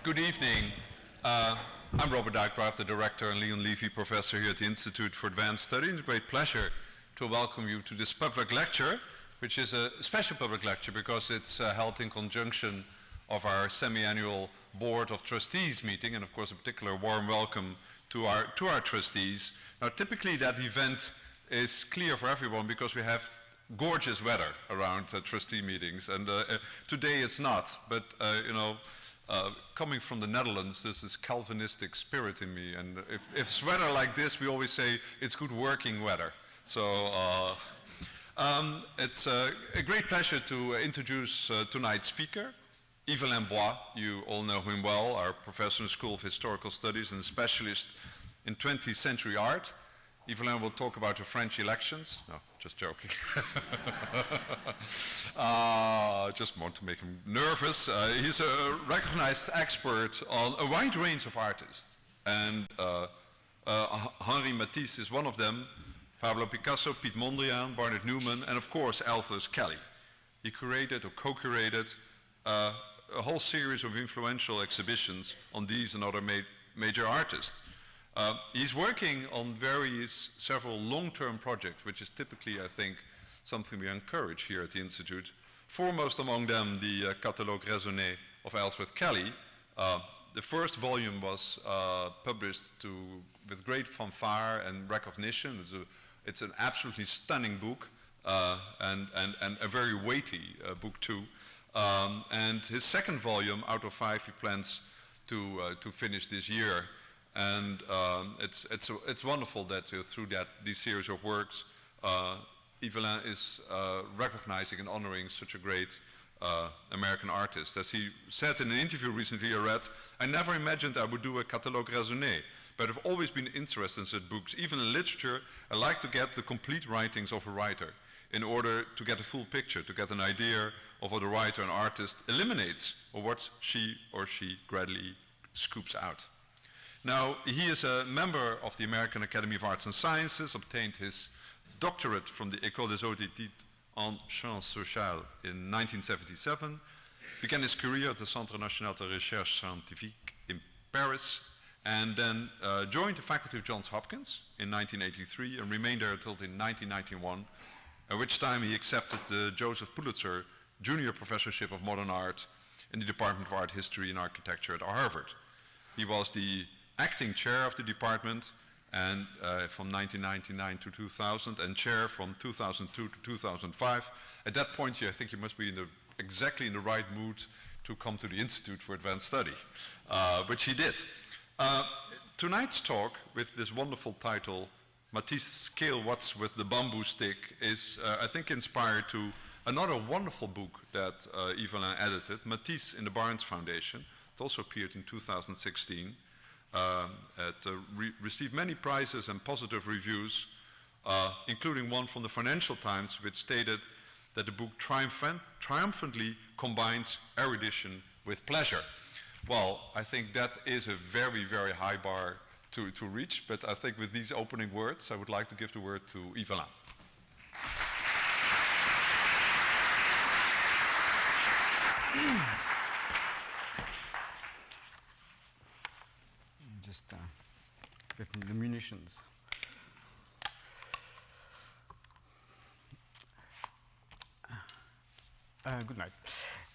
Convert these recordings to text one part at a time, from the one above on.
Good evening. I'm Robert Dijkgraaf, the director and Leon Levy professor here at the Institute for Advanced Study. It's a great pleasure to welcome you to this public lecture, which is a special public lecture because it's held in conjunction of our semi-annual Board of Trustees meeting, and of course a particular warm welcome to our trustees. Now typically that event is clear for everyone because we have gorgeous weather around trustee meetings, and today it's not, but coming from the Netherlands, there's this Calvinistic spirit in me, and if it's weather like this, we always say it's good working weather. So it's a great pleasure to introduce tonight's speaker, Yve-Alain Bois. You all know him well, our professor in the School of Historical Studies and a specialist in 20th century art. Yve-Alain will talk about the French elections. No, just joking. Just want to make him nervous. He's a recognized expert on a wide range of artists. And Henri Matisse is one of them, Pablo Picasso, Piet Mondriaan, Barnett Newman, and of course Aldous Kelly. He curated or co-curated a whole series of influential exhibitions on these and other major artists. He's working on several long-term projects, which is typically, I think, something we encourage here at the Institute. Foremost among them, the Catalogue Raisonné of Ellsworth Kelly. The first volume was published with great fanfare and recognition. It's an absolutely stunning book and a very weighty book too. And his second volume, out of 5, he plans to finish this year. And it's wonderful that through these series of works, Yve-Alain is recognizing and honoring such a great American artist. As he said in an interview recently I read, I never imagined I would do a catalogue raisonné, but I've always been interested in such books. Even in literature, I like to get the complete writings of a writer in order to get a full picture, to get an idea of what a writer and artist eliminates or what she or she gradually scoops out. Now, he is a member of the American Academy of Arts and Sciences, obtained his doctorate from the École des Hautes Études en Sciences Sociales in 1977, began his career at the Centre National de Recherche Scientifique in Paris, and then joined the faculty of Johns Hopkins in 1983 and remained there until 1991, at which time he accepted the Joseph Pulitzer Junior Professorship of Modern Art in the Department of Art History and Architecture at Harvard. He was the acting chair of the department and from 1999 to 2000, and chair from 2002 to 2005. At that point, I think you must be exactly in the right mood to come to the Institute for Advanced Study, which he did. Tonight's talk, with this wonderful title, Matisse Scale What's with the Bamboo Stick, is, I think, inspired to another wonderful book that Yve-Alain edited, Matisse in the Barnes Foundation. It also appeared in 2016. Received many prizes and positive reviews, including one from the Financial Times, which stated that the book triumphantly combines erudition with pleasure. Well, I think that is a very, very high bar to reach, but I think with these opening words, I would like to give the word to Yve-Alain. Just get me the munitions. Good night.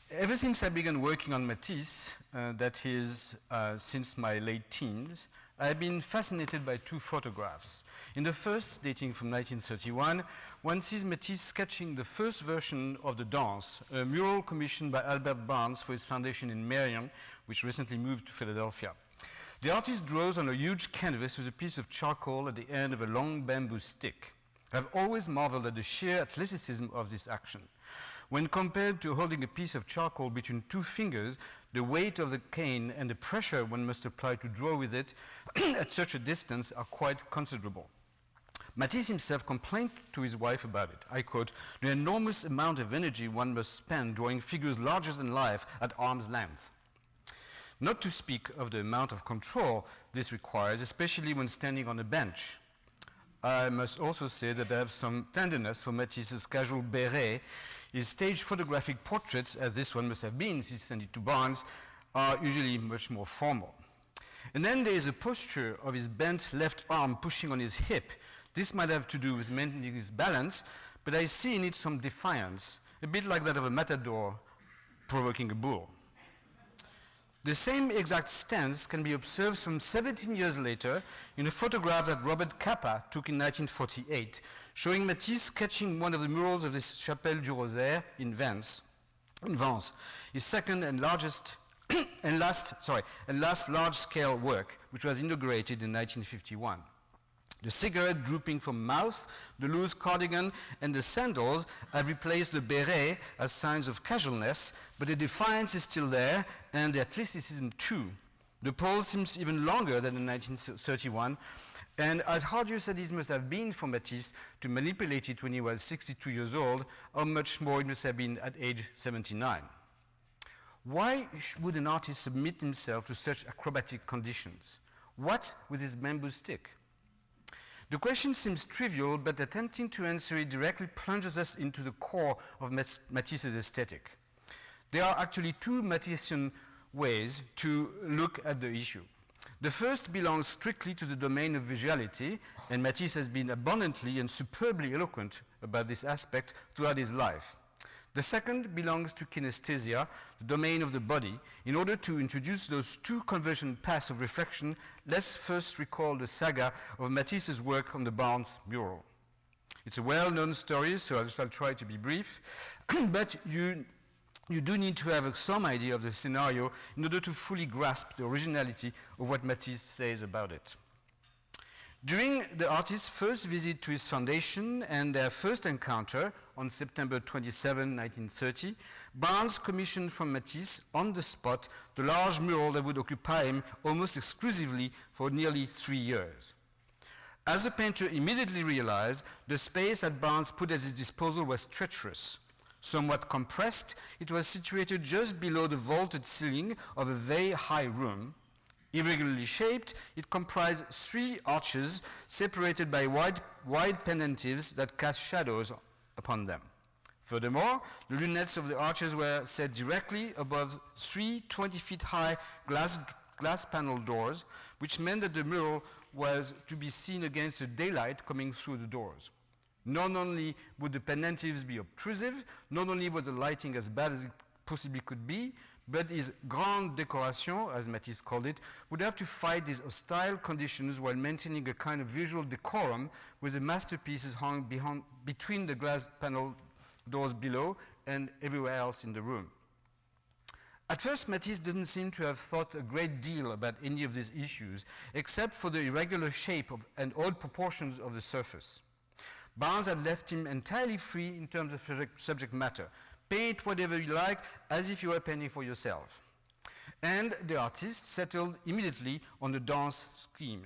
Ever since I began working on Matisse, that is, since my late teens, I've been fascinated by 2 photographs. In the first, dating from 1931, one sees Matisse sketching the first version of the Dance, a mural commissioned by Albert Barnes for his foundation in Marion, which recently moved to Philadelphia. The artist draws on a huge canvas with a piece of charcoal at the end of a long bamboo stick. I've always marveled at the sheer athleticism of this action. When compared to holding a piece of charcoal between 2 fingers, the weight of the cane and the pressure one must apply to draw with it at such a distance are quite considerable. Matisse himself complained to his wife about it. I quote, "The enormous amount of energy one must spend drawing figures larger than life at arm's length." Not to speak of the amount of control this requires, especially when standing on a bench. I must also say that I have some tenderness for Matisse's casual beret. His staged photographic portraits, as this one must have been since he sent it to Barnes, are usually much more formal. And then there is a posture of his bent left arm pushing on his hip. This might have to do with maintaining his balance, but I see in it some defiance, a bit like that of a matador provoking a bull. The same exact stance can be observed some 17 years later in a photograph that Robert Capa took in 1948, showing Matisse sketching one of the murals of this Chapelle du Rosaire in Vence, his second and largest and last large-scale work, which was inaugurated in 1951. The cigarette drooping from mouth, the loose cardigan, and the sandals have replaced the beret as signs of casualness, but the defiance is still there, and the athleticism too. The pole seems even longer than in 1931, and as arduous as it must have been for Matisse to manipulate it when he was 62 years old, how much more it must have been at age 79. Why would an artist submit himself to such acrobatic conditions? What with his bamboo stick? The question seems trivial, but attempting to answer it directly plunges us into the core of Matisse's aesthetic. There are actually two Matisseian ways to look at the issue. The first belongs strictly to the domain of visuality, and Matisse has been abundantly and superbly eloquent about this aspect throughout his life. The second belongs to kinesthesia, the domain of the body. In order to introduce those two conversion paths of reflection, let's first recall the saga of Matisse's work on the Barnes mural. It's a well-known story, so I'll try to be brief, but you do need to have some idea of the scenario in order to fully grasp the originality of what Matisse says about it. During the artist's first visit to his foundation and their first encounter on September 27, 1930, Barnes commissioned from Matisse on the spot the large mural that would occupy him almost exclusively for nearly 3 years. As the painter immediately realized, the space that Barnes put at his disposal was treacherous. Somewhat compressed, it was situated just below the vaulted ceiling of a very high room. Irregularly shaped, it comprised 3 arches separated by wide pendentives that cast shadows upon them. Furthermore, the lunettes of the arches were set directly above 3 20-feet-high glass panel doors, which meant that the mural was to be seen against the daylight coming through the doors. Not only would the pendentives be obtrusive, not only was the lighting as bad as it possibly could be, but his grande décoration, as Matisse called it, would have to fight these hostile conditions while maintaining a kind of visual decorum with the masterpieces hung between the glass panel doors below and everywhere else in the room. At first, Matisse didn't seem to have thought a great deal about any of these issues, except for the irregular shape and odd proportions of the surface. Barnes had left him entirely free in terms of subject matter. Paint whatever you like, as if you were painting for yourself. And the artist settled immediately on the dance scheme.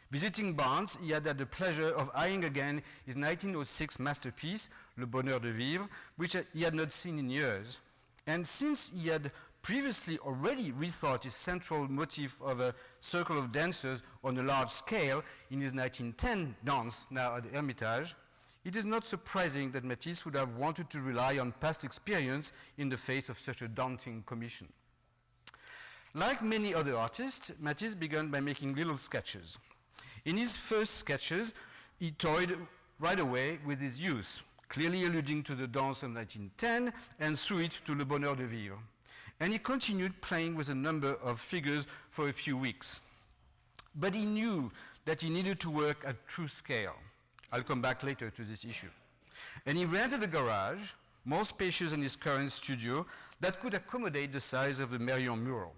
Visiting Barnes, he had the pleasure of eyeing again his 1906 masterpiece, Le Bonheur de Vivre, which he had not seen in years. And since he had previously already rethought his central motif of a circle of dancers on a large scale in his 1910 dance, now at the Hermitage, it is not surprising that Matisse would have wanted to rely on past experience in the face of such a daunting commission. Like many other artists, Matisse began by making little sketches. In his first sketches, he toyed right away with his youth, clearly alluding to the dance of 1910 and through it to Le Bonheur de Vivre. And he continued playing with a number of figures for a few weeks. But he knew that he needed to work at true scale. I'll come back later to this issue. And he rented a garage, more spacious than his current studio, that could accommodate the size of the Merion mural.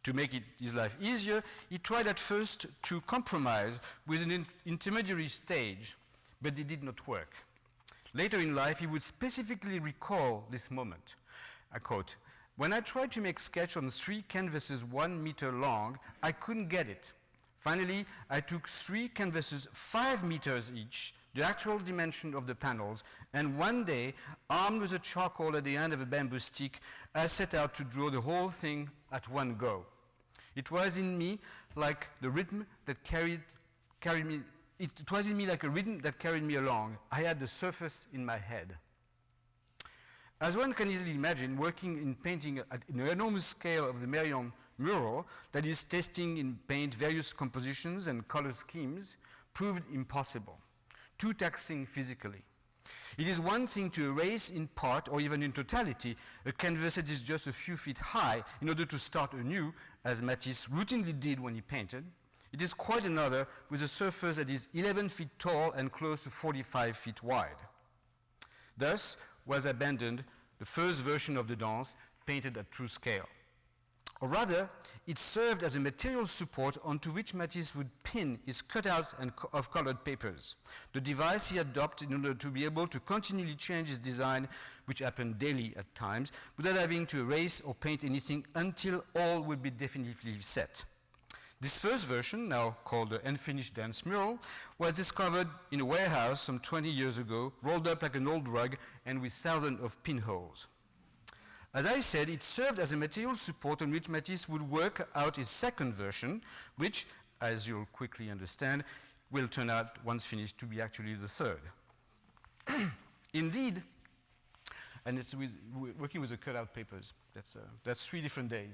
To make his life easier, he tried at first to compromise with an intermediary stage, but it did not work. Later in life, he would specifically recall this moment. I quote, "When I tried to make sketch on 3 canvases 1 meter long, I couldn't get it. Finally, I took 3 canvases 5 meters each, the actual dimension of the panels, and one day, armed with a charcoal at the end of a bamboo stick, I set out to draw the whole thing at one go. It was in me like the rhythm that carried me. It was in me like a rhythm that carried me along. I had the surface in my head." As one can easily imagine, working in painting at an enormous scale of the Marion mural, that is, testing in paint various compositions and color schemes, proved impossible, too taxing physically. It is one thing to erase in part or even in totality a canvas that is just a few feet high in order to start anew, as Matisse routinely did when he painted. It is quite another with a surface that is 11 feet tall and close to 45 feet wide. Thus was abandoned the first version of the dance painted at true scale. Or rather, it served as a material support onto which Matisse would pin his cutout of colored papers, the device he adopted in order to be able to continually change his design, which happened daily at times, without having to erase or paint anything until all would be definitively set. This first version, now called the Unfinished Dance Mural, was discovered in a warehouse some 20 years ago, rolled up like an old rug and with thousands of pinholes. As I said, it served as a material support on which Matisse would work out his second version, which, as you'll quickly understand, will turn out, once finished, to be actually the third. Indeed, and it's working with the cutout papers, that's 3 different days.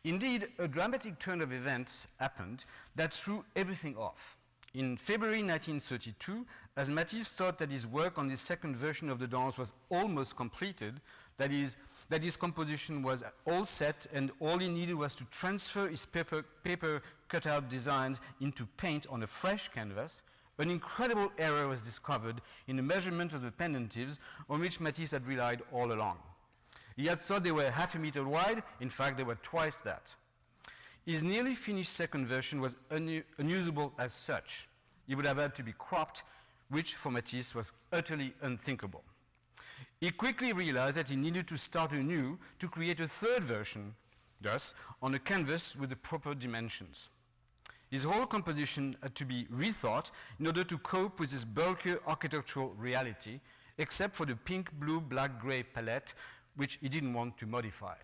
Indeed, a dramatic turn of events happened that threw everything off. In February 1932, as Matisse thought that his work on his second version of the dance was almost completed, that is, that his composition was all set and all he needed was to transfer his paper cutout designs into paint on a fresh canvas, an incredible error was discovered in the measurement of the pendentives on which Matisse had relied all along. He had thought they were half a meter wide. In fact, they were twice that. His nearly finished second version was unusable as such. It would have had to be cropped, which for Matisse was utterly unthinkable. He quickly realized that he needed to start anew to create a third version, thus on a canvas with the proper dimensions. His whole composition had to be rethought in order to cope with this bulkier architectural reality, except for the pink, blue, black, gray palette, which he didn't want to modify.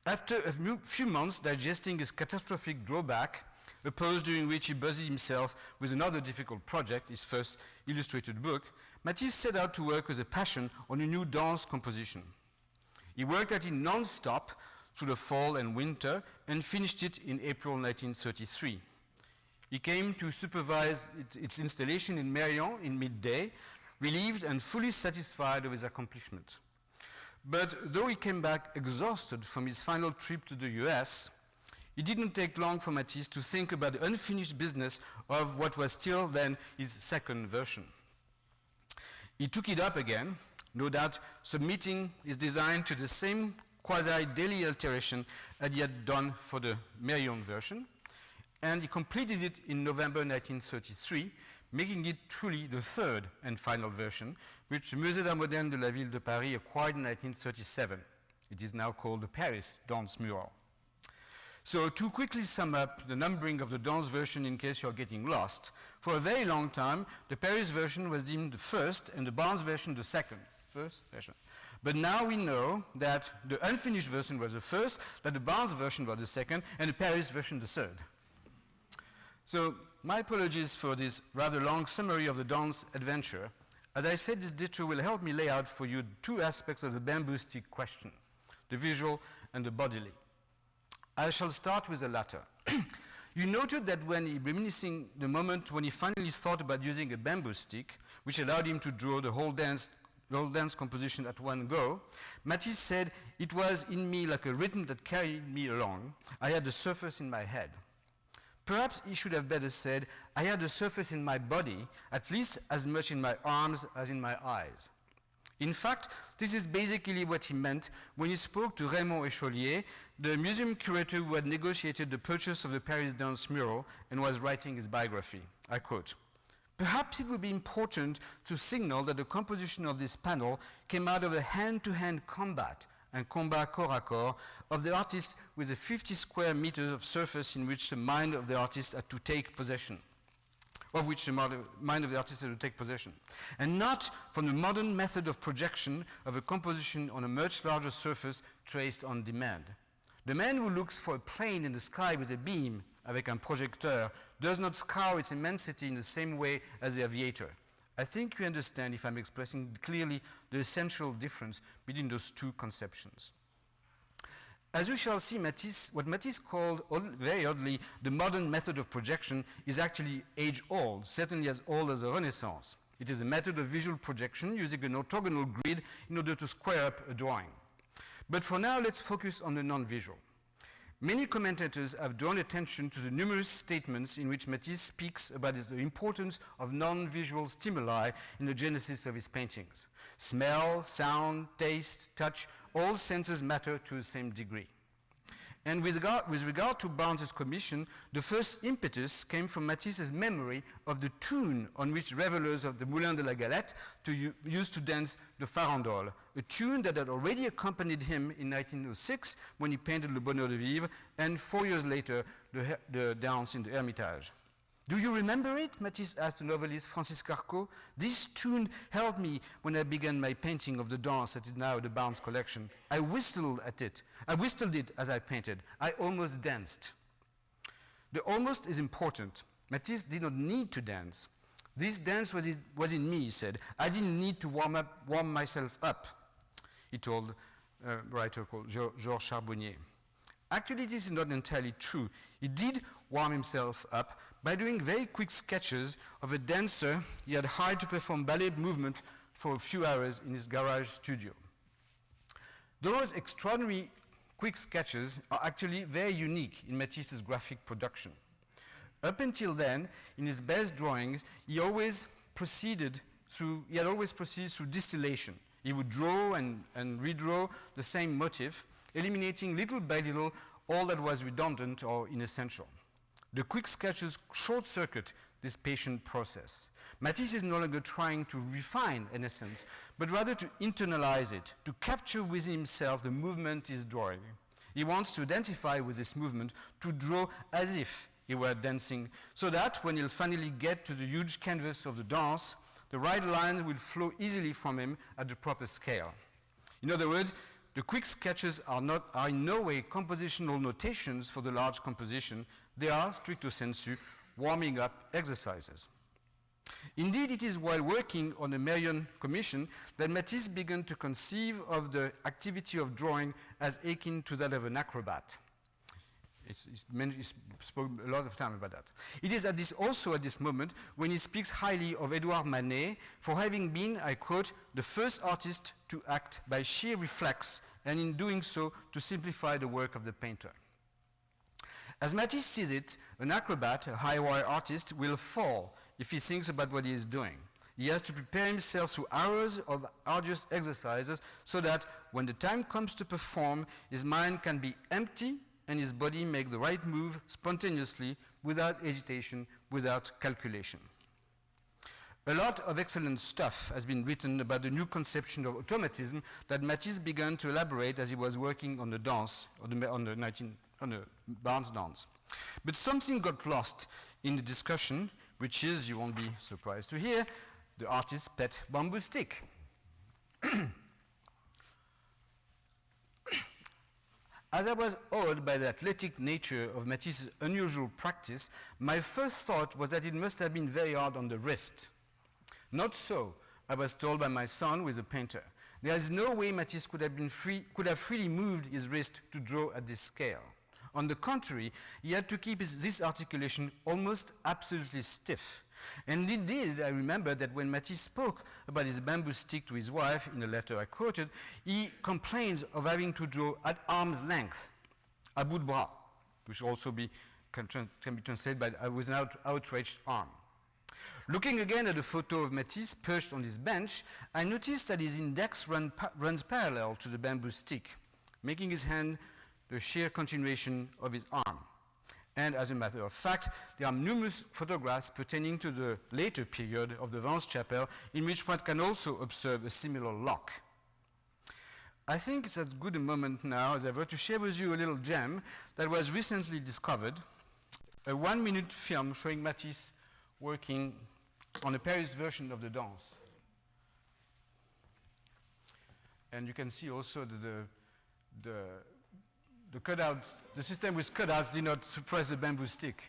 After a few months digesting his catastrophic drawback, a pause during which he busied himself with another difficult project, his first illustrated book, Matisse set out to work with a passion on a new dance composition. He worked at it non-stop through the fall and winter and finished it in April 1933. He came to supervise its installation in Marion in midday, relieved and fully satisfied of his accomplishment. But though he came back exhausted from his final trip to the US, it didn't take long for Matisse to think about the unfinished business of what was still then his second version. He took it up again, no doubt submitting his design to the same quasi-daily alteration that he had done for the Marion version, and he completed it in November 1933, making it truly the third and final version, which the Musée d'Art Moderne de la Ville de Paris acquired in 1937. It is now called the Paris Dance Mural. So to quickly sum up the numbering of the dance version in case you're getting lost, for a very long time, the Paris version was deemed the first and the Barnes version the second. First version. But now we know that the unfinished version was the first, that the Barnes version was the second, and the Paris version the third. So my apologies for this rather long summary of the dance adventure. As I said, this detour will help me lay out for you 2 aspects of the bamboo stick question, the visual and the bodily. I shall start with the latter. You noted that when reminiscing the moment when he finally thought about using a bamboo stick, which allowed him to draw the whole dance composition at one go, Matisse said, "It was in me like a rhythm that carried me along. I had the surface in my head." Perhaps he should have better said, "I had the surface in my body, at least as much in my arms as in my eyes." In fact, this is basically what he meant when he spoke to Raymond Echolier, the museum curator who had negotiated the purchase of the Paris Dance Mural and was writing his biography. I quote, "Perhaps it would be important to signal that the composition of this panel came out of a hand-to-hand combat and combat corps à corps of the artist with a 50 square meters of surface in which the mind of the artist had to take possession, and not from the modern method of projection of a composition on a much larger surface traced on demand. The man who looks for a plane in the sky with a beam, avec un projecteur, does not scour its immensity in the same way as the aviator. I think you understand if I'm expressing clearly the essential difference between those two conceptions. As we shall see, what Matisse called, very oddly, the modern method of projection is actually age-old, certainly as old as the Renaissance. It is a method of visual projection using an orthogonal grid in order to square up a drawing. But for now, let's focus on the non-visual. Many commentators have drawn attention to the numerous statements in which Matisse speaks about the importance of non-visual stimuli in the genesis of his paintings. Smell, sound, taste, touch, all senses matter to the same degree. And with regard to Barnes's commission, the first impetus came from Matisse's memory of the tune on which revelers of the Moulin de la Galette used to dance the farandole, a tune that had already accompanied him in 1906 when he painted Le Bonheur de Vivre, and 4 years later, the dance in the Hermitage. Do you remember it? Matisse asked the novelist Francis Carco. This tune helped me when I began my painting of the dance that is now the Barnes collection. I whistled it as I painted. I almost danced. The almost is important. Matisse did not need to dance. This dance was in me, he said. I didn't need to warm myself up, he told a writer called Georges Charbonnier. Actually, this is not entirely true. He did warm himself up by doing very quick sketches of a dancer he had hired to perform ballet movement for a few hours in his garage studio. Those extraordinary quick sketches are actually very unique in Matisse's graphic production. Up until then, in his best drawings, he had always proceeded through distillation. He would draw and redraw the same motif, eliminating little by little all that was redundant or inessential. The quick sketches short-circuit this patient process. Matisse is no longer trying to refine an essence, but rather to internalize it, to capture within himself the movement he's drawing. He wants to identify with this movement, to draw as if he were dancing, so that when he'll finally get to the huge canvas of the dance, the right lines will flow easily from him at the proper scale. In other words, the quick sketches are in no way compositional notations for the large composition. They are, stricto sensu, warming up exercises. Indeed, it is while working on the Merion Commission that Matisse began to conceive of the activity of drawing as akin to that of an acrobat. He spoke a lot of time about that. It is also at this moment when he speaks highly of Edouard Manet for having been, I quote, the first artist to act by sheer reflex, and in doing so to simplify the work of the painter. As Matisse sees it, an acrobat, a high-wire artist, will fall if he thinks about what he is doing. He has to prepare himself through hours of arduous exercises so that when the time comes to perform, his mind can be empty and his body make the right move spontaneously, without hesitation, without calculation. A lot of excellent stuff has been written about the new conception of automatism that Matisse began to elaborate as he was working on the dance, on the Barnes dance. But something got lost in the discussion, which is, you won't be surprised to hear, the artist's pet bamboo stick. As I was awed by the athletic nature of Matisse's unusual practice, my first thought was that it must have been very hard on the wrist. Not so, I was told by my son, who is a painter. There is no way Matisse could have freely moved his wrist to draw at this scale. On the contrary, he had to keep this articulation almost absolutely stiff. And indeed, I remember that when Matisse spoke about his bamboo stick to his wife, in a letter I quoted, he complains of having to draw at arm's length, à bout de bras, which also can be translated by with an outstretched arm. Looking again at the photo of Matisse perched on his bench, I noticed that his index runs parallel to the bamboo stick, making his hand the sheer continuation of his arm. And as a matter of fact, there are numerous photographs pertaining to the later period of the Vence Chapel in which one can also observe a similar lock. I think it's as good a moment now as ever to share with you a little gem that was recently discovered, a 1-minute film showing Matisse working on a Paris version of the dance. And you can see also the cutouts, the system with cutouts did not suppress the bamboo stick.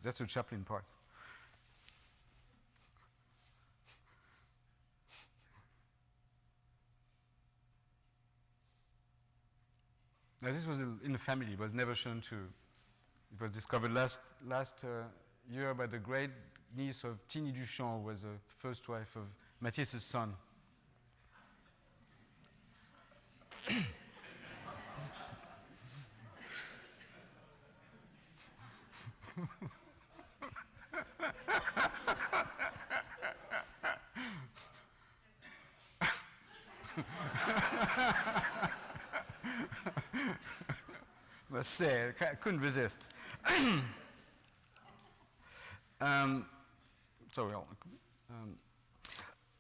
That's the Chaplin part. Now this was in the family. It was never shown to. It was discovered last year by the great niece of Tini Duchamp, who was the first wife of Matisse's son. Must say, I couldn't resist.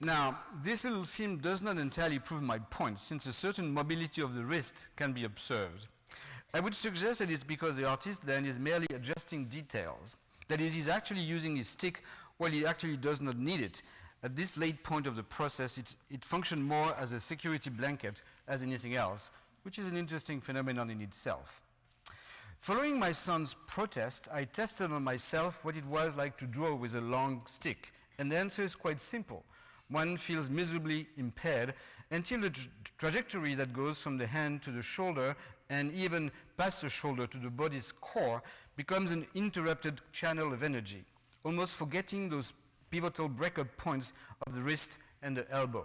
Now, this little film does not entirely prove my point, since a certain mobility of the wrist can be observed. I would suggest that it's because the artist then is merely adjusting details. That is, he's actually using his stick while he actually does not need it. At this late point of the process, it functions more as a security blanket as anything else, which is an interesting phenomenon in itself. Following my son's protest, I tested on myself what it was like to draw with a long stick, and the answer is quite simple. One feels miserably impaired until the trajectory that goes from the hand to the shoulder and even past the shoulder to the body's core becomes an interrupted channel of energy, almost forgetting those pivotal breakup points of the wrist and the elbow.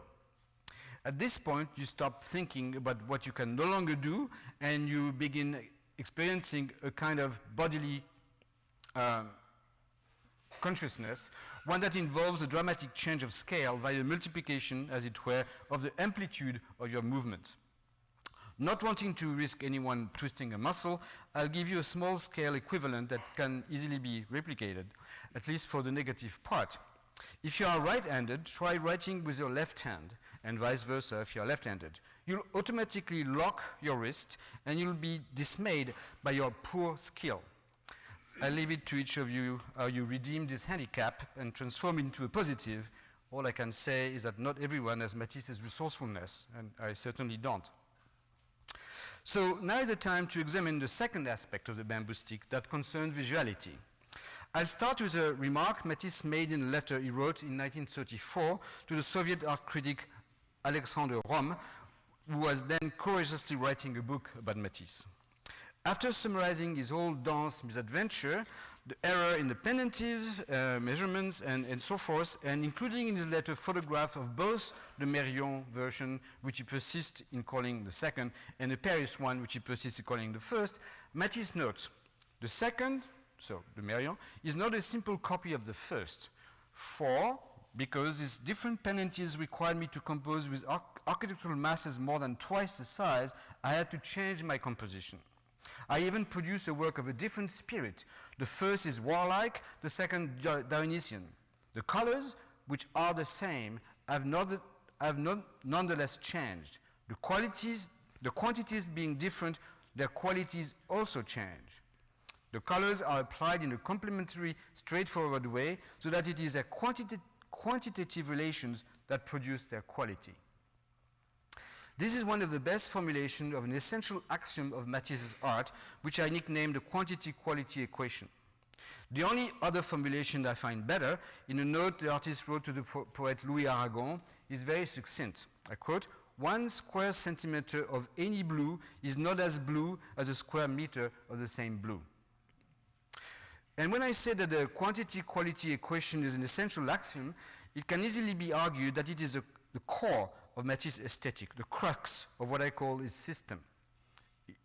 At this point, you stop thinking about what you can no longer do, and you begin experiencing a kind of bodily consciousness, one that involves a dramatic change of scale via multiplication, as it were, of the amplitude of your movement. Not wanting to risk anyone twisting a muscle, I'll give you a small-scale equivalent that can easily be replicated, at least for the negative part. If you are right-handed, try writing with your left hand, and vice versa if you are left-handed. You'll automatically lock your wrist, and you'll be dismayed by your poor skill. I leave it to each of you how you redeem this handicap and transform it into a positive. All I can say is that not everyone has Matisse's resourcefulness, and I certainly don't. So now is the time to examine the second aspect of the bamboo stick that concerns visuality. I'll start with a remark Matisse made in a letter he wrote in 1934 to the Soviet art critic Alexander Rom, who was then courageously writing a book about Matisse. After summarizing his whole dance misadventure, the error in the pendentive, measurements, and so forth, and including in his letter photographs of both the Mérion version, which he persists in calling the second, and the Paris one, which he persists in calling the first, Matisse notes, the second, so the Mérion, is not a simple copy of the first, because these different pendentives required me to compose with architectural masses more than twice the size, I had to change my composition. I even produce a work of a different spirit. The first is warlike, the second Dionysian. The colors, which are the same, have nonetheless changed. The quantities being different, their qualities also change. The colors are applied in a complementary, straightforward way, so that it is their quantitative relations that produce their quality. This is one of the best formulations of an essential axiom of Matisse's art, which I nicknamed the quantity-quality equation. The only other formulation I find better, in a note the artist wrote to the poet Louis Aragon, is very succinct. I quote, 1 square centimeter of any blue is not as blue as a square meter of the same blue. And when I say that the quantity-quality equation is an essential axiom, it can easily be argued that it is the core of Matisse's aesthetic, the crux of what I call his system.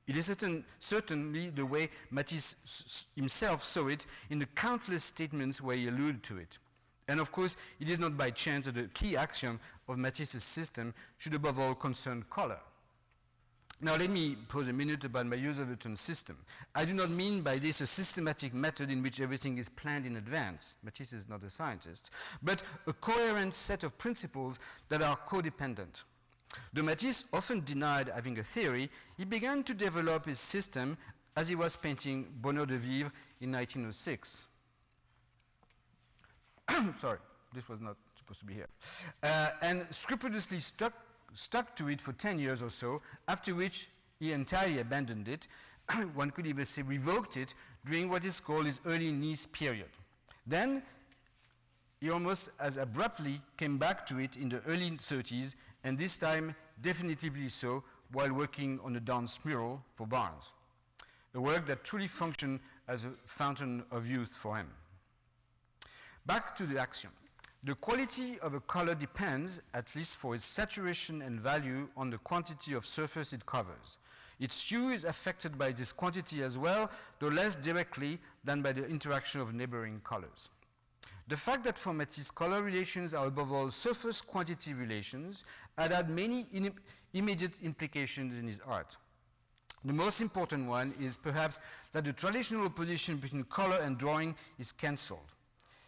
It is certainly the way Matisse himself saw it in the countless statements where he alluded to it. And of course, it is not by chance that the key axiom of Matisse's system should above all concern color. Now let me pause a minute about my use of the term system. I do not mean by this a systematic method in which everything is planned in advance. Matisse is not a scientist. But a coherent set of principles that are codependent. Though Matisse often denied having a theory, he began to develop his system as he was painting Bonheur de Vivre in 1906. Sorry, this was not supposed to be here. And scrupulously stuck to it for 10 years or so, after which he entirely abandoned it, one could even say revoked it during what is called his early Nice period. Then he almost as abruptly came back to it in the early 30s, and this time definitively so while working on a dance mural for Barnes, a work that truly functioned as a fountain of youth for him. Back to the axiom. The quality of a color depends, at least for its saturation and value, on the quantity of surface it covers. Its hue is affected by this quantity as well, though less directly than by the interaction of neighboring colors. The fact that for Matisse color relations are above all surface quantity relations had many immediate implications in his art. The most important one is perhaps that the traditional opposition between color and drawing is cancelled.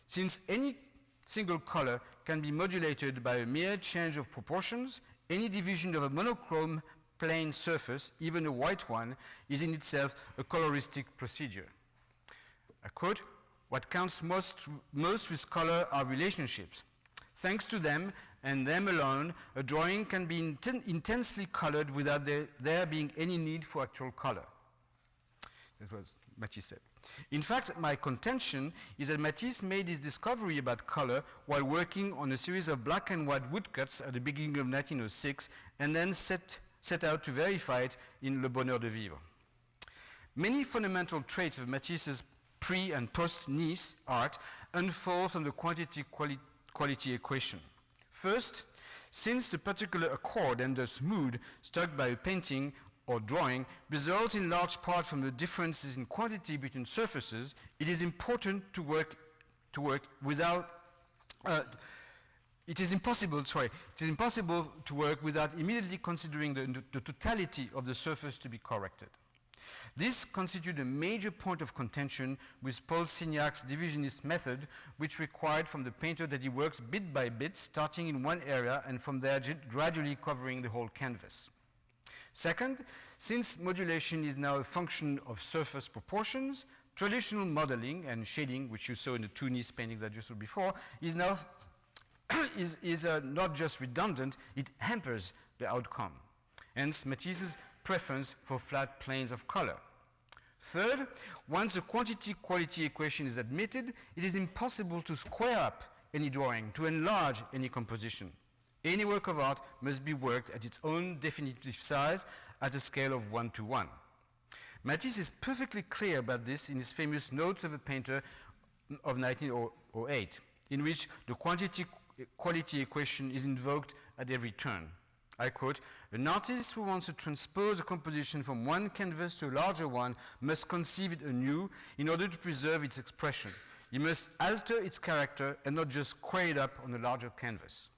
Since any single color can be modulated by a mere change of proportions, any division of a monochrome plane surface, even a white one, is in itself a coloristic procedure. I quote, "What counts most with color are relationships. Thanks to them, and them alone, a drawing can be intensely colored without there being any need for actual color." That was Matisse said. In fact, my contention is that Matisse made his discovery about color while working on a series of black and white woodcuts at the beginning of 1906, and then set out to verify it in Le Bonheur de Vivre. Many fundamental traits of Matisse's pre- and post-Nice art unfold from the quantity-quality equation. First, since the particular accord and thus mood struck by a painting or drawing results in large part from the differences in quantity between surfaces, it is important to work without it is impossible to work without immediately considering the totality of the surface to be corrected. This constituted a major point of contention with Paul Signac's divisionist method, which required from the painter that he works bit by bit, starting in one area and from there gradually covering the whole canvas. Second, since modulation is now a function of surface proportions, traditional modeling and shading, which you saw in the two Nice paintings I just saw before, is now not just redundant, it hampers the outcome. Hence, Matisse's preference for flat planes of color. Third, once the quantity-quality equation is admitted, it is impossible to square up any drawing, to enlarge any composition. Any work of art must be worked at its own definitive size at a scale of 1 to 1. Matisse is perfectly clear about this in his famous Notes of a Painter of 1908, in which the quantity-quality equation is invoked at every turn. I quote, "An artist who wants to transpose a composition from one canvas to a larger one must conceive it anew in order to preserve its expression. He must alter its character and not just square it up on a larger canvas."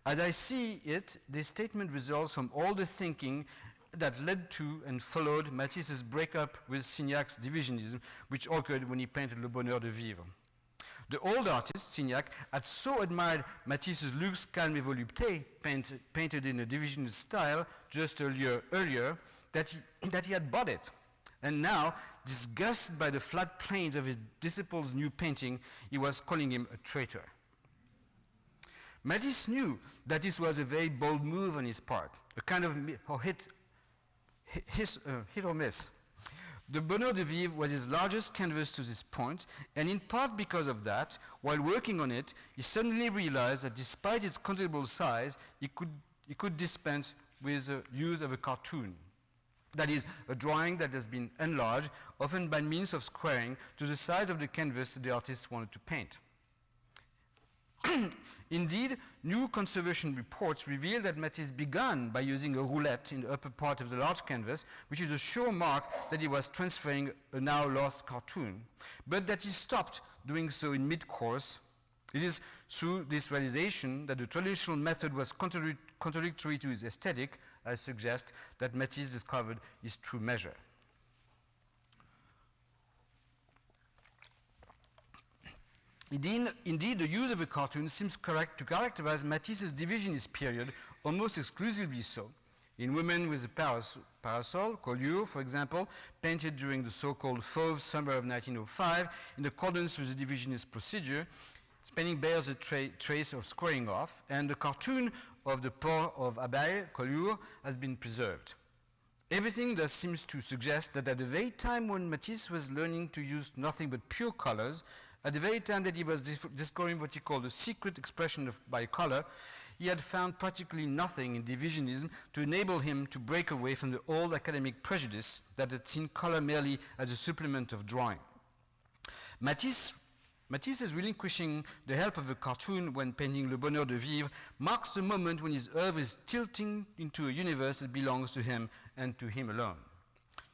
As I see it, this statement results from all the thinking that led to and followed Matisse's breakup with Signac's divisionism, which occurred when he painted Le Bonheur de Vivre. The old artist, Signac, had so admired Matisse's Luxe, Calme et Volupté, painted in a divisionist style just earlier that he had bought it. And now, disgusted by the flat planes of his disciple's new painting, he was calling him a traitor. Matisse knew that this was a very bold move on his part, a kind of hit or miss. The Bonheur de Vivre was his largest canvas to this point, and in part because of that, while working on it, he suddenly realized that despite its considerable size, he could dispense with the use of a cartoon. That is, a drawing that has been enlarged, often by means of squaring, to the size of the canvas the artist wanted to paint. Indeed, new conservation reports reveal that Matisse began by using a roulette in the upper part of the large canvas, which is a sure mark that he was transferring a now lost cartoon, but that he stopped doing so in mid-course. It is through this realization that the traditional method was contradictory to his aesthetic, I suggest, that Matisse discovered his true measure. Indeed, the use of a cartoon seems correct to characterize Matisse's divisionist period almost exclusively so. In Women with a Parasol, Collioure, for example, painted during the so-called Fauve summer of 1905, in accordance with the divisionist procedure, this painting bears a trace of squaring off, and the cartoon of the Port of Abeille, Collioure, has been preserved. Everything thus seems to suggest that at the very time when Matisse was learning to use nothing but pure colors, at the very time that he was discovering what he called the secret expression by color, he had found practically nothing in divisionism to enable him to break away from the old academic prejudice that had seen color merely as a supplement of drawing. Matisse's relinquishing the help of a cartoon when painting Le Bonheur de Vivre marks the moment when his oeuvre is tilting into a universe that belongs to him and to him alone.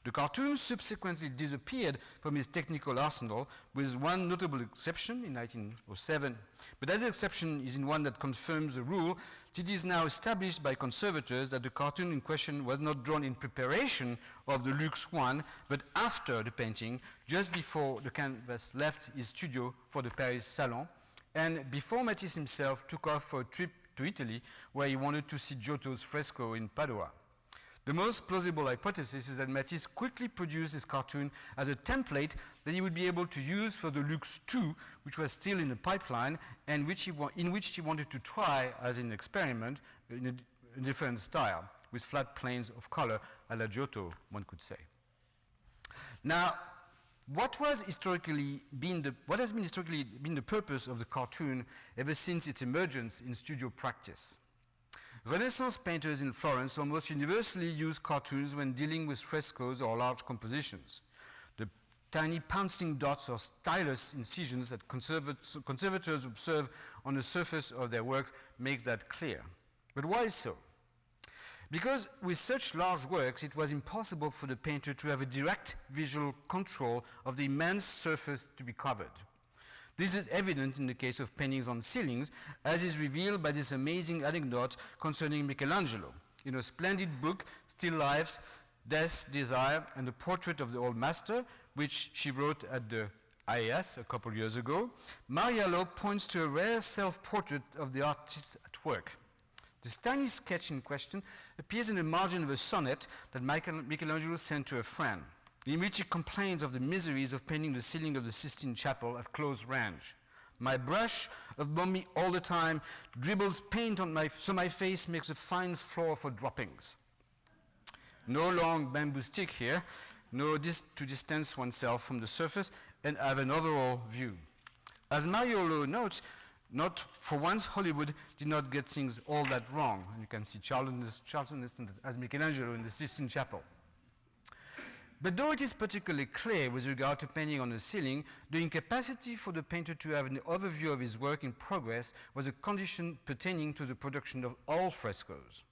The cartoon subsequently disappeared from his technical arsenal, with one notable exception in 1907. But that exception is in one that confirms the rule that is now established by conservators that the cartoon in question was not drawn in preparation of the Lux One, but after the painting, just before the canvas left his studio for the Paris Salon, and before Matisse himself took off for a trip to Italy, where he wanted to see Giotto's fresco in Padua. The most plausible hypothesis is that Matisse quickly produced his cartoon as a template that he would be able to use for the Lux II, which was still in the pipeline, and in which he wanted to try as an experiment in a different style, with flat planes of color a la Giotto, one could say. Now, what has been historically been the purpose of the cartoon ever since its emergence in studio practice? Renaissance painters in Florence almost universally used cartoons when dealing with frescoes or large compositions. The tiny pouncing dots or stylus incisions that conservators observe on the surface of their works makes that clear. But why so? Because with such large works, it was impossible for the painter to have a direct visual control of the immense surface to be covered. This is evident in the case of paintings on ceilings, as is revealed by this amazing anecdote concerning Michelangelo. In a splendid book, Still Lifes, Death, Desire, and the Portrait of the Old Master, which she wrote at the IAS a couple years ago, Mariello points to a rare self-portrait of the artist at work. This tiny sketch in question appears in the margin of a sonnet that Michelangelo sent to a friend, in which he complains of the miseries of painting the ceiling of the Sistine Chapel at close range. My brush above me all the time dribbles paint on so my face makes a fine floor for droppings. No long bamboo stick here, no to distance oneself from the surface and have an overall view. As Mariello notes, not for once Hollywood did not get things all that wrong. And you can see Charlton Heston as Michelangelo in the Sistine Chapel. But though it is particularly clear with regard to painting on the ceiling, the incapacity for the painter to have an overview of his work in progress was a condition pertaining to the production of all frescoes.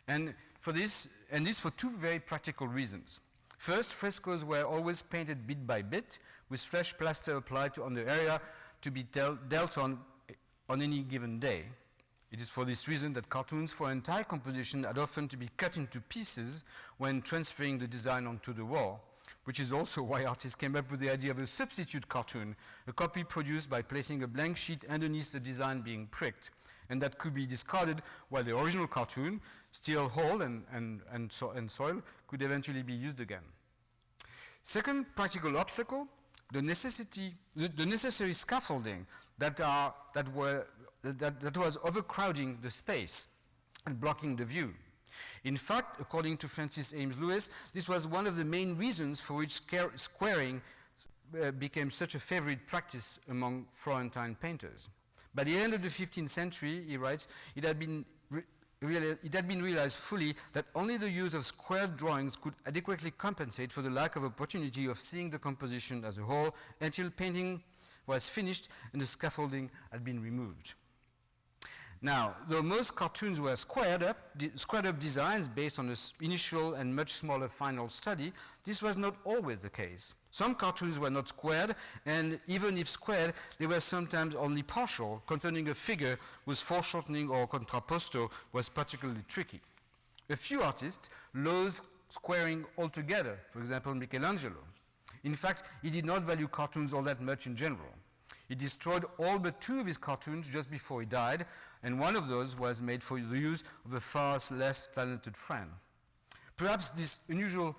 And this for two very practical reasons. First, frescoes were always painted bit by bit, with fresh plaster applied on the area to be dealt on any given day. It is for this reason that cartoons for entire composition had often to be cut into pieces when transferring the design onto the wall, which is also why artists came up with the idea of a substitute cartoon, a copy produced by placing a blank sheet underneath the design being pricked, and that could be discarded while the original cartoon, still whole and soiled, could eventually be used again. Second practical obstacle, the necessary scaffolding that was overcrowding the space and blocking the view. In fact, according to Francis Ames Lewis, this was one of the main reasons for which squaring became such a favorite practice among Florentine painters. By the end of the 15th century, he writes, it had been realized fully that only the use of squared drawings could adequately compensate for the lack of opportunity of seeing the composition as a whole until painting was finished and the scaffolding had been removed. Now, though most cartoons were squared up designs based on an initial and much smaller final study, this was not always the case. Some cartoons were not squared, and even if squared, they were sometimes only partial, concerning a figure whose foreshortening or contrapposto was particularly tricky. A few artists loathed squaring altogether, for example, Michelangelo. In fact, he did not value cartoons all that much in general. He destroyed all but two of his cartoons just before he died, and one of those was made for the use of a far less talented friend. Perhaps this unusual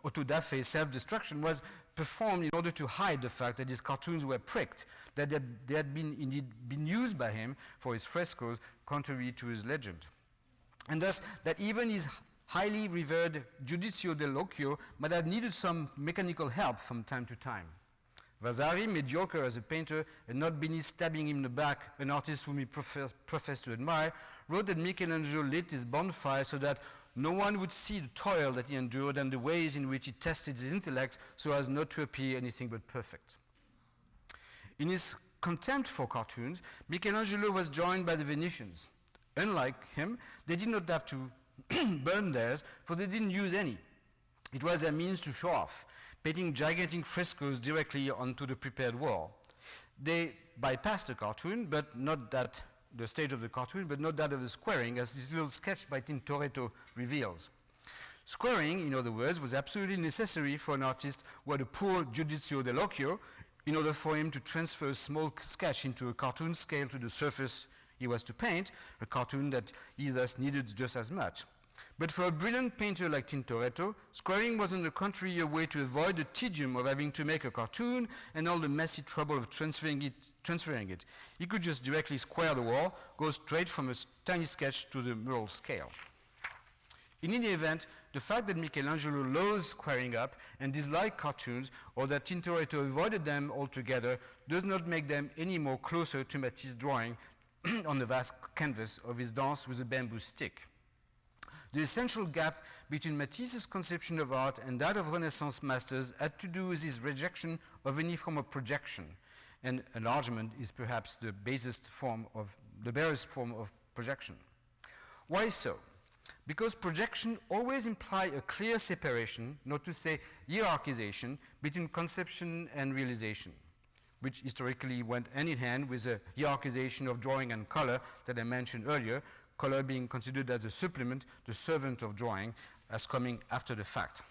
auto-da-fé self-destruction was performed in order to hide the fact that his cartoons were pricked, that they had been used by him for his frescoes, contrary to his legend. And thus, that even his highly revered Giudicio dell'Occhio might have needed some mechanical help from time to time. Vasari, mediocre as a painter and not beneath stabbing him in the back, an artist whom he professed to admire, wrote that Michelangelo lit his bonfire so that no one would see the toil that he endured and the ways in which he tested his intellect so as not to appear anything but perfect. In his contempt for cartoons, Michelangelo was joined by the Venetians. Unlike him, they did not have to burn theirs, for they didn't use any. It was their means to show off, painting gigantic frescoes directly onto the prepared wall. They bypassed the cartoon, but not that the stage of the cartoon, but not that of the squaring, as this little sketch by Tintoretto reveals. Squaring, in other words, was absolutely necessary for an artist who had a poor Giudicio dell'Occhio in order for him to transfer a small sketch into a cartoon scale to the surface he was to paint, a cartoon that he thus needed just as much. But for a brilliant painter like Tintoretto, squaring was on the contrary a way to avoid the tedium of having to make a cartoon and all the messy trouble of transferring it. He could just directly square the wall, go straight from a tiny sketch to the mural scale. In any event, the fact that Michelangelo loathes squaring up and disliked cartoons, or that Tintoretto avoided them altogether, does not make them any more closer to Matisse's drawing on the vast canvas of his dance with a bamboo stick. The essential gap between Matisse's conception of art and that of Renaissance masters had to do with his rejection of any form of projection, and enlargement is perhaps the barest form of projection. Why so? Because projection always implies a clear separation, not to say hierarchization, between conception and realization, which historically went hand in hand with the hierarchization of drawing and color that I mentioned earlier, color being considered as a supplement, the servant of drawing, as coming after the fact.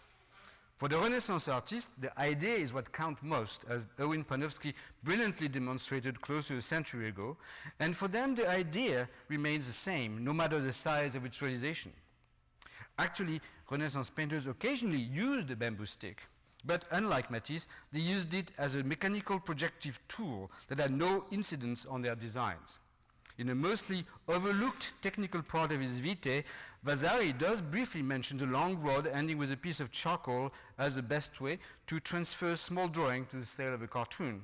For the Renaissance artist, the idea is what counts most, as Erwin Panofsky brilliantly demonstrated close to a century ago, and for them the idea remains the same, no matter the size of its realization. Actually, Renaissance painters occasionally used the bamboo stick, but unlike Matisse, they used it as a mechanical projective tool that had no incidence on their designs. In a mostly overlooked technical part of his Vitae, Vasari does briefly mention the long rod ending with a piece of charcoal as the best way to transfer a small drawing to the scale of a cartoon.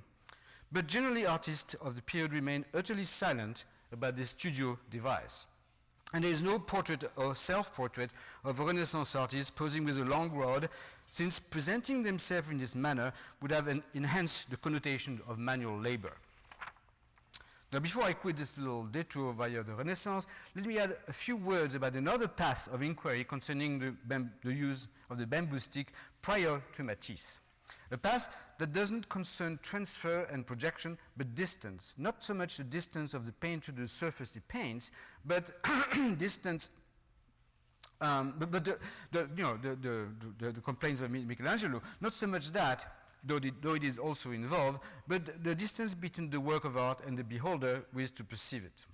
But generally, artists of the period remain utterly silent about this studio device. And there is no portrait or self-portrait of a Renaissance artist posing with a long rod, since presenting themselves in this manner would have enhanced the connotation of manual labor. Now, before I quit this little detour via the Renaissance, let me add a few words about another path of inquiry concerning the use of the bamboo stick prior to Matisse. A path that doesn't concern transfer and projection, but distance. Not so much the distance of the paint to the surface he paints, but distance. But the complaints of Michelangelo, not so much that, though it is also involved, but the distance between the work of art and the beholder who is to perceive it.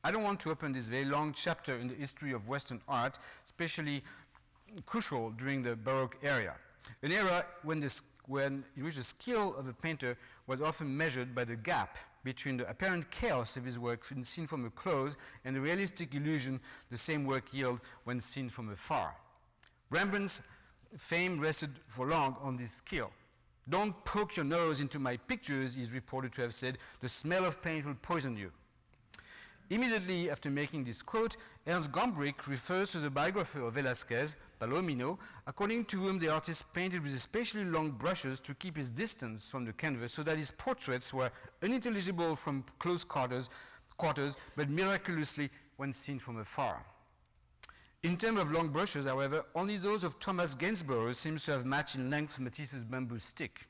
I don't want to open this very long chapter in the history of Western art, especially crucial during the Baroque era, an era in which the skill of a painter was often measured by the gap between the apparent chaos of his work seen from close and the realistic illusion the same work yields when seen from afar. Rembrandt's fame rested for long on this skill. "Don't poke your nose into my pictures," he is reported to have said. "The smell of paint will poison you." Immediately after making this quote, Ernst Gombrich refers to the biographer of Velázquez, Palomino, according to whom the artist painted with especially long brushes to keep his distance from the canvas so that his portraits were unintelligible from close quarters, but miraculously when seen from afar. In terms of long brushes, however, only those of Thomas Gainsborough seems to have matched in length Matisse's bamboo stick.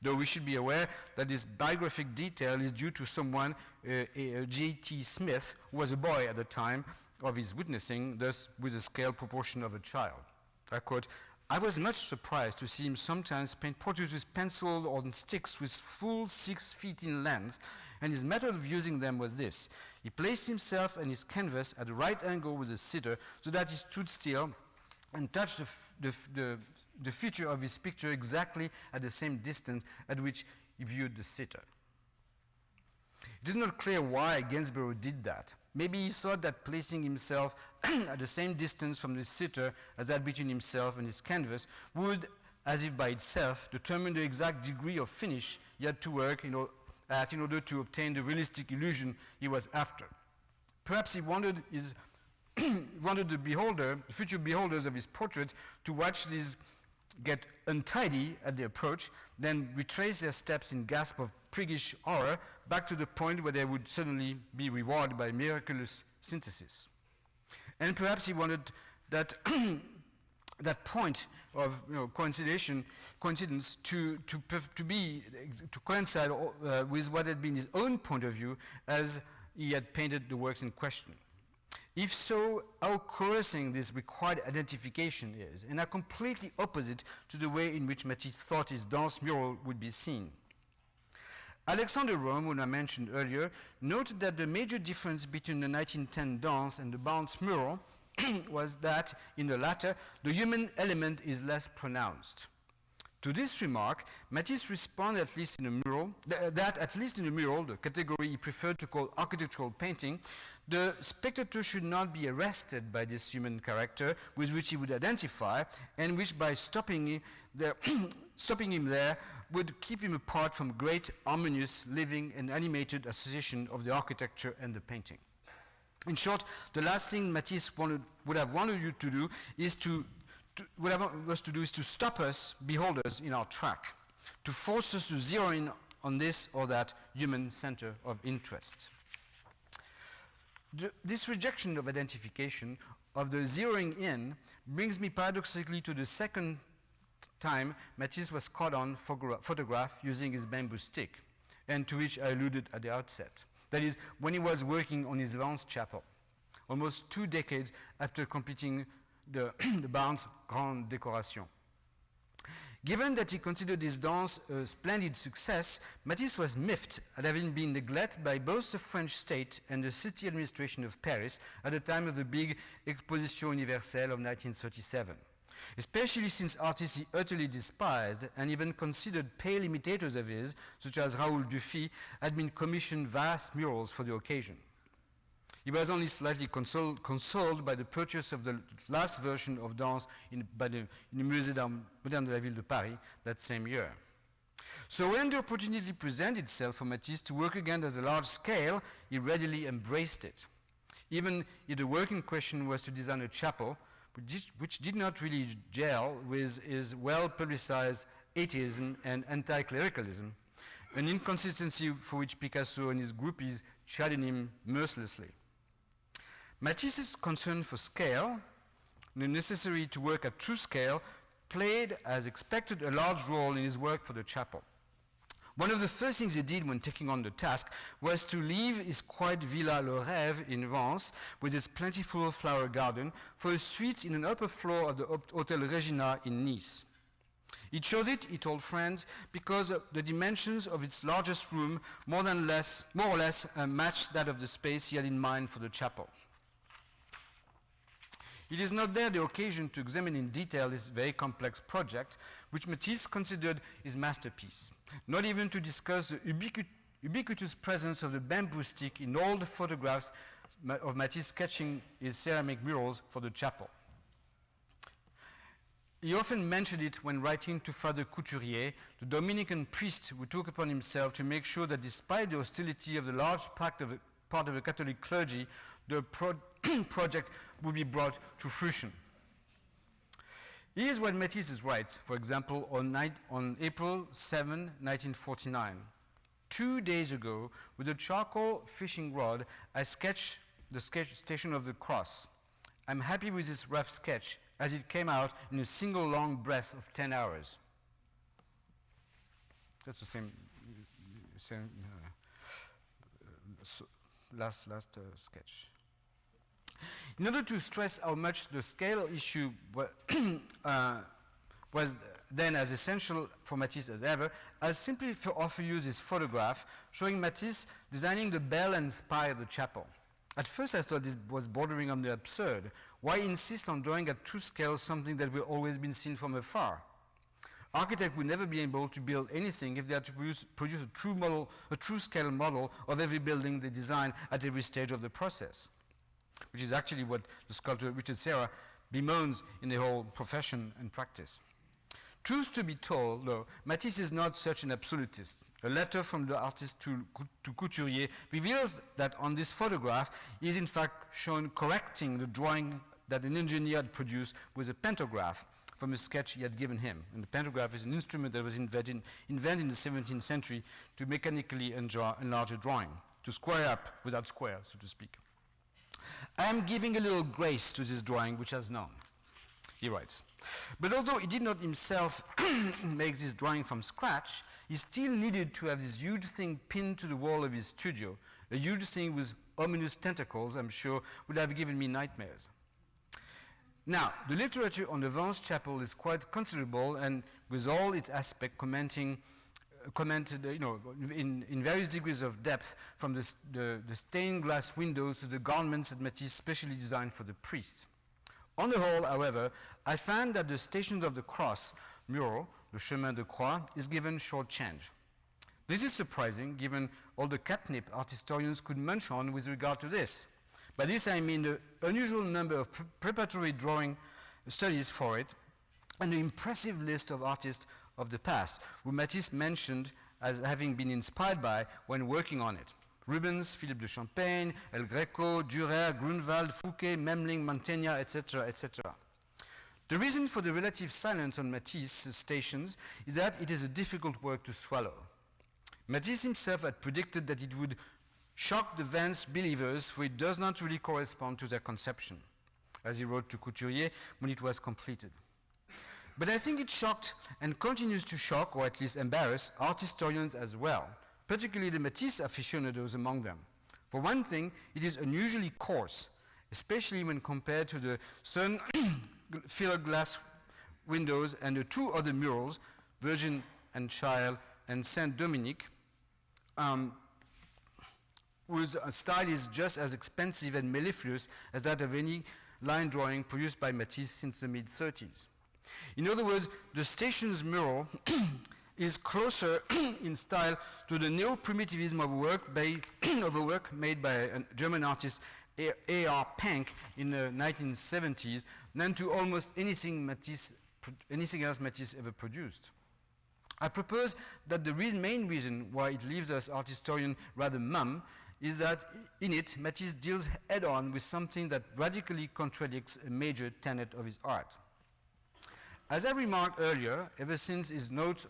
Though we should be aware that this biographic detail is due to someone, J.T. Smith, who was a boy at the time of his witnessing, thus with a scale proportion of a child. I quote, "I was much surprised to see him sometimes paint portraits with pencil on sticks with full 6 feet in length, and his method of using them was this. He placed himself and his canvas at the right angle with the sitter so that he stood still and touched the feature of his picture exactly at the same distance at which he viewed the sitter." It is not clear why Gainsborough did that. Maybe he thought that placing himself at the same distance from the sitter as that between himself and his canvas would, as if by itself, determine the exact degree of finish he had to work in order to obtain the realistic illusion he was after. Perhaps he wanted the future beholders of his portrait to watch these get untidy at the approach, then retrace their steps in gasp of priggish horror back to the point where they would suddenly be rewarded by miraculous synthesis. And perhaps he wanted that that point of coincidence to coincide with what had been his own point of view as he had painted the works in question. If so, how coercing this required identification is, and how completely opposite to the way in which Matisse thought his dance mural would be seen. Alexander Rome, whom I mentioned earlier, noted that the major difference between the 1910 dance and the Vance mural was that in the latter, the human element is less pronounced. To this remark, Matisse responded, at least in the mural, the category he preferred to call architectural painting, the spectator should not be arrested by this human character with which he would identify, and which by stopping him there would keep him apart from great, harmonious, living and animated association of the architecture and the painting. In short, the last thing Matisse would have wanted you to do is to stop us, beholders, in our track, to force us to zero in on this or that human center of interest. This rejection of identification, of the zeroing in, brings me paradoxically to the second time Matisse was caught on photograph using his bamboo stick, and to which I alluded at the outset. That is, when he was working on his Vence Chapel, almost 2 decades after completing the Barnes' Grande Décoration. Given that he considered this dance a splendid success, Matisse was miffed at having been neglected by both the French state and the city administration of Paris at the time of the big Exposition Universelle of 1937. Especially since artists he utterly despised and even considered pale imitators of his, such as Raoul Dufy, had been commissioned vast murals for the occasion. He was only slightly consoled by the purchase of the last version of Dance in the Musée d'Art Moderne de la Ville de Paris that same year. So when the opportunity presented itself for Matisse to work again at a large scale, he readily embraced it. Even if the work in question was to design a chapel, which did not really gel with his well-publicized atheism and anti-clericalism, an inconsistency for which Picasso and his groupies chided him mercilessly. Matisse's concern for scale, the necessity to work at true scale, played, as expected, a large role in his work for the chapel. One of the first things he did when taking on the task was to leave his quiet villa Le Rêve in Vence with its plentiful flower garden for a suite in an upper floor of the Hotel Regina in Nice. He chose it, he told friends, because the dimensions of its largest room more or less matched that of the space he had in mind for the chapel. It is not there the occasion to examine in detail this very complex project, which Matisse considered his masterpiece, not even to discuss the ubiquitous presence of the bamboo stick in all the photographs of Matisse sketching his ceramic murals for the chapel. He often mentioned it when writing to Father Couturier, the Dominican priest who took upon himself to make sure that despite the hostility of the large part of the Catholic clergy, the project would be brought to fruition. Here's what Matisse writes, for example, on April 7, 1949. 2 days ago, with a charcoal fishing rod, I sketched the Station of the Cross. I'm happy with this rough sketch, as it came out in a single long breath of 10 hours. That's the same last sketch. In order to stress how much the scale issue was then as essential for Matisse as ever, I'll simply offer you this photograph showing Matisse designing the bell and spire of the chapel. At first I thought this was bordering on the absurd. Why insist on drawing at true scale something that will always be seen from afar? Architects would never be able to build anything if they had to produce a true model, a true scale model of every building they design at every stage of the process, which is actually what the sculptor Richard Serra bemoans in the whole profession and practice. Truth to be told, though, Matisse is not such an absolutist. A letter from the artist to Couturier reveals that on this photograph, he is in fact shown correcting the drawing that an engineer had produced with a pantograph from a sketch he had given him. And the pantograph is an instrument that was invented in the 17th century to mechanically enlarge a drawing, to square up without square, so to speak. I am giving a little grace to this drawing, which has none, he writes. But although he did not himself make this drawing from scratch, he still needed to have this huge thing pinned to the wall of his studio, a huge thing with ominous tentacles, I'm sure, would have given me nightmares. Now, the literature on the Vance Chapel is quite considerable, and with all its aspects commented in various degrees of depth, from the stained glass windows to the garments that Matisse specially designed for the priests. On the whole, however, I found that the Stations of the Cross mural, the Chemin de Croix, is given short change. This is surprising, given all the catnip art historians could munch on with regard to this. By this I mean the unusual number of preparatory drawing studies for it, and the impressive list of artists of the past, who Matisse mentioned as having been inspired by when working on it. Rubens, Philippe de Champaigne, El Greco, Dürer, Grunwald, Fouquet, Memling, Mantegna, etc., etc. The reason for the relative silence on Matisse's stations is that it is a difficult work to swallow. Matisse himself had predicted that it would shock the Vance believers, for it does not really correspond to their conception, as he wrote to Couturier when it was completed. But I think it shocked and continues to shock, or at least embarrass, art historians as well, particularly the Matisse aficionados among them. For one thing, it is unusually coarse, especially when compared to the sun-filled glass windows and the two other murals, Virgin and Child and Saint Dominic, whose style is just as expensive and mellifluous as that of any line drawing produced by Matisse since the mid-30s. In other words, the Stations mural is closer in style to the neo-primitivism of a work made by a German artist, A.R. Pank, in the 1970s, than to almost anything else Matisse ever produced. I propose that the main reason why it leaves us art historians rather mum is that in it, Matisse deals head-on with something that radically contradicts a major tenet of his art. As I remarked earlier, ever since his notes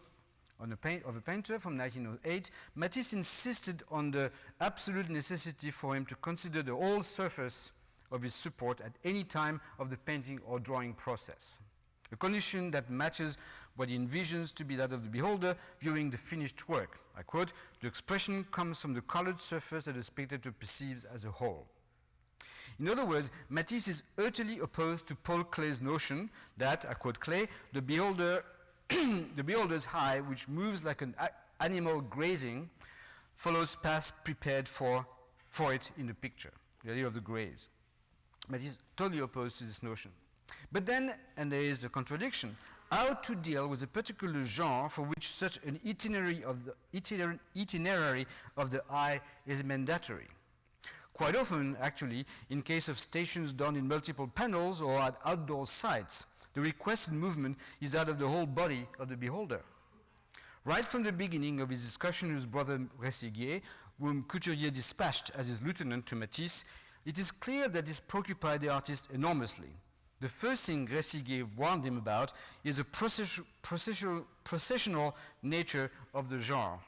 of a painter from 1908, Matisse insisted on the absolute necessity for him to consider the whole surface of his support at any time of the painting or drawing process, a condition that matches what he envisions to be that of the beholder viewing the finished work. I quote, "The expression comes from the colored surface that the spectator perceives as a whole." In other words, Matisse is utterly opposed to Paul Klee's notion that, I quote Klee, the beholder's eye, which moves like an animal grazing, follows paths prepared for it in the picture, the idea of the graze. Matisse is totally opposed to this notion. But then, and there is a contradiction, how to deal with a particular genre for which such an itinerary of the eye is mandatory. Quite often, actually, in case of stations done in multiple panels or at outdoor sites, the requested movement is that of the whole body of the beholder. Right from the beginning of his discussion with his brother Rességuier, whom Couturier dispatched as his lieutenant to Matisse, it is clear that this preoccupied the artist enormously. The first thing Rességuier warned him about is the processional nature of the genre.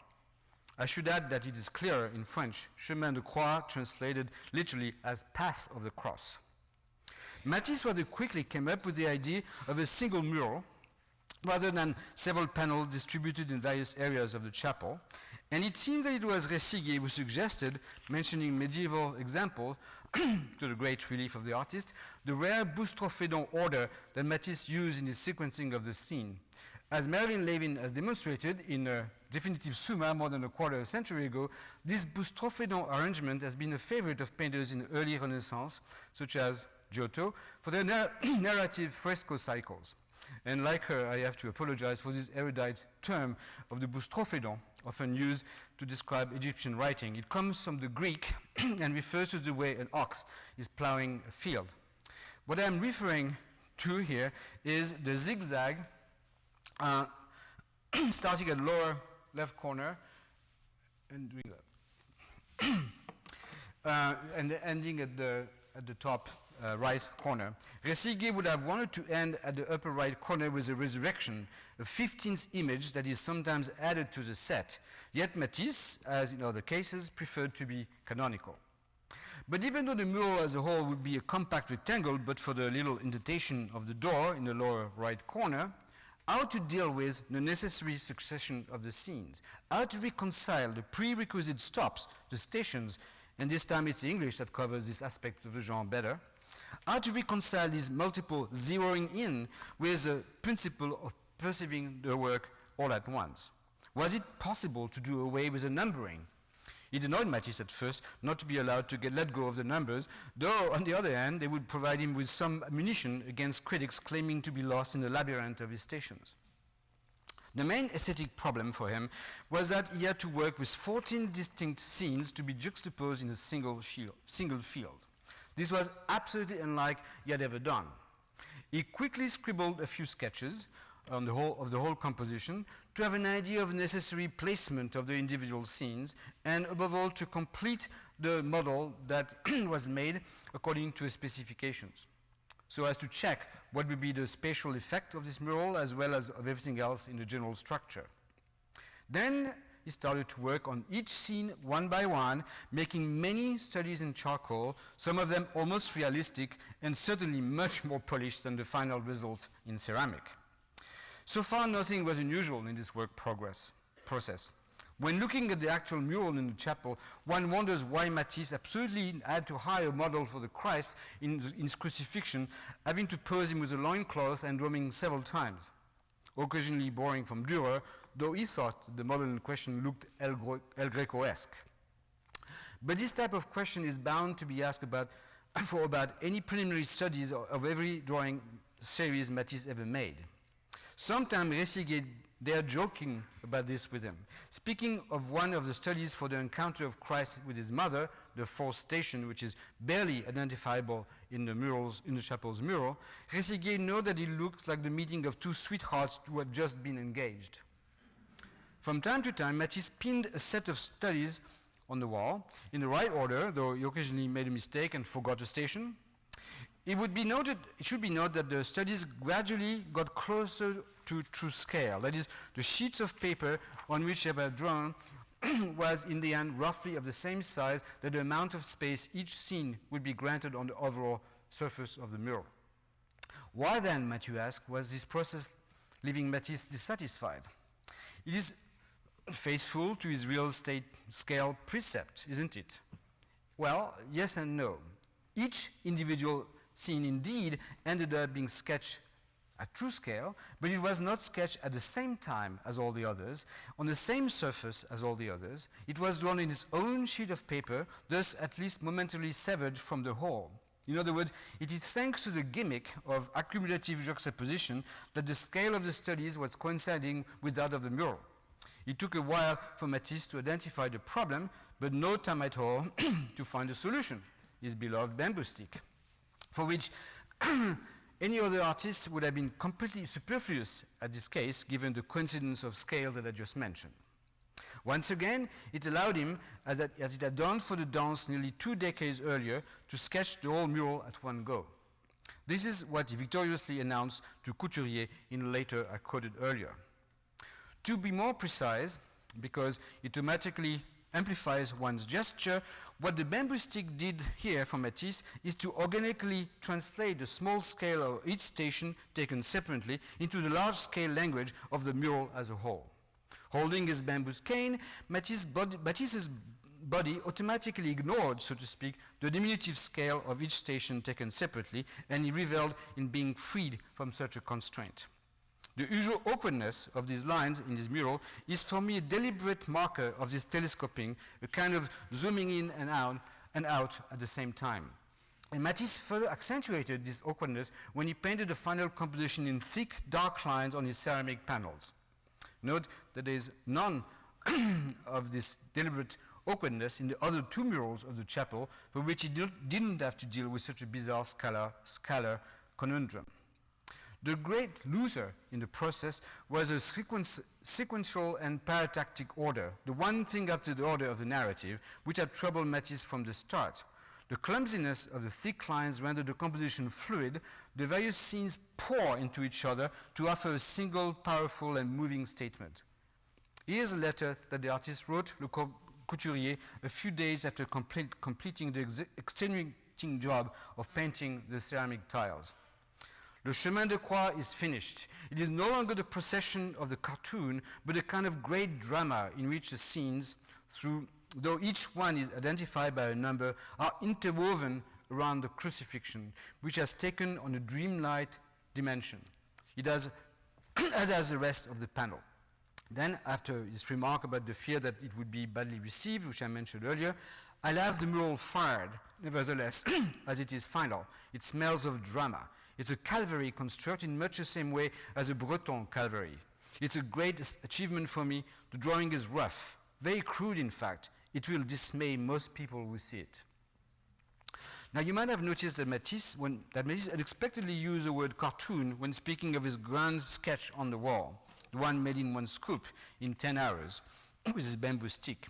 I should add that it is clearer in French, Chemin de Croix, translated literally as Path of the Cross. Matisse rather quickly came up with the idea of a single mural, rather than several panels distributed in various areas of the chapel, and it seemed that it was Rességuier who suggested, mentioning medieval example, to the great relief of the artist, the rare boustrophédon order that Matisse used in his sequencing of the scene. As Marilyn Levin has demonstrated in a definitive Summa more than a quarter of a century ago, this boustrophédon arrangement has been a favorite of painters in the early Renaissance, such as Giotto, for their narrative fresco cycles. And like her, I have to apologize for this erudite term of the boustrophédon, often used to describe Egyptian writing. It comes from the Greek and refers to the way an ox is plowing a field. What I'm referring to here is the zigzag starting at lower left corner and doing that. And ending at the top right corner. Resiguier would have wanted to end at the upper right corner with a resurrection, a 15th image that is sometimes added to the set. Yet Matisse, as in other cases, preferred to be canonical. But even though the mural as a whole would be a compact rectangle, but for the little indentation of the door in the lower right corner, how to deal with the necessary succession of the scenes, how to reconcile the prerequisite stops, the stations, and this time it's English that covers this aspect of the genre better, how to reconcile these multiple zeroing in with the principle of perceiving the work all at once. Was it possible to do away with the numbering? It annoyed Matisse at first not to be allowed to let go of the numbers, though on the other hand they would provide him with some ammunition against critics claiming to be lost in the labyrinth of his stations. The main aesthetic problem for him was that he had to work with 14 distinct scenes to be juxtaposed in a single field. This was absolutely unlike he had ever done. He quickly scribbled a few sketches on the whole composition to have an idea of necessary placement of the individual scenes and above all to complete the model that was made according to his specifications, so as to check what would be the spatial effect of this mural as well as of everything else in the general structure. Then he started to work on each scene one by one, making many studies in charcoal, some of them almost realistic and certainly much more polished than the final result in ceramic. So far, nothing was unusual in this work process. When looking at the actual mural in the chapel, one wonders why Matisse absolutely had to hire a model for the Christ in his crucifixion, having to pose him with a loincloth and drumming several times. Occasionally borrowing from Dürer, though he thought the model in question looked El Greco-esque. But this type of question is bound to be asked about any preliminary studies of every drawing series Matisse ever made. Sometimes Resiguier dared joking about this with him. Speaking of one of the studies for the encounter of Christ with his mother, the fourth station, which is barely identifiable in the chapel's mural, Resiguier noted that it looks like the meeting of two sweethearts who have just been engaged. From time to time, Matisse pinned a set of studies on the wall in the right order, though he occasionally made a mistake and forgot a station. It should be noted that the studies gradually got closer to true scale. That is, the sheets of paper on which they were drawn was in the end roughly of the same size that the amount of space each scene would be granted on the overall surface of the mural. Why then, Mathieu asked, was this process leaving Matisse dissatisfied? It is faithful to his real estate scale precept, isn't it? Well, yes and no. Each individual scene indeed ended up being sketched at true scale, but it was not sketched at the same time as all the others, on the same surface as all the others. It was drawn in its own sheet of paper, thus at least momentarily severed from the whole. In other words, it is thanks to the gimmick of accumulative juxtaposition that the scale of the studies was coinciding with that of the mural. It took a while for Matisse to identify the problem, but no time at all to find a solution, his beloved bamboo stick, for which any other artist would have been completely superfluous at this case, given the coincidence of scale that I just mentioned. Once again, it allowed him, as it had done for the dance nearly 2 decades earlier, to sketch the whole mural at one go. This is what he victoriously announced to Couturier in a letter I quoted earlier. To be more precise, because it automatically amplifies one's gesture, what the bamboo stick did here for Matisse is to organically translate the small scale of each station taken separately into the large-scale language of the mural as a whole. Holding his bamboo cane, Matisse's body automatically ignored, so to speak, the diminutive scale of each station taken separately, and he reveled in being freed from such a constraint. The usual awkwardness of these lines in this mural is for me a deliberate marker of this telescoping, a kind of zooming in and out at the same time. And Matisse further accentuated this awkwardness when he painted the final composition in thick, dark lines on his ceramic panels. Note that there is none of this deliberate awkwardness in the other two murals of the chapel, for which he didn't have to deal with such a bizarre scalar conundrum. The great loser in the process was a sequential and paratactic order, the one thing after the other of the narrative, which had troubled Matisse from the start. The clumsiness of the thick lines rendered the composition fluid. The various scenes pour into each other to offer a single, powerful, and moving statement. Here's a letter that the artist wrote, Le Couturier, a few days after completing the extenuating job of painting the ceramic tiles. Le chemin de croix is finished. It is no longer the procession of the cartoon, but a kind of great drama in which the scenes, though each one is identified by a number, are interwoven around the crucifixion, which has taken on a dreamlike dimension. It does, as has the rest of the panel. Then, after his remark about the fear that it would be badly received, which I mentioned earlier, I'll have the mural fired, nevertheless, as it is final. It smells of drama. It's a Calvary constructed in much the same way as a Breton Calvary. It's a great achievement for me. The drawing is rough, very crude in fact. It will dismay most people who see it. Now you might have noticed that Matisse unexpectedly used the word cartoon when speaking of his grand sketch on the wall, the one made in one scoop in 10 hours with his bamboo stick.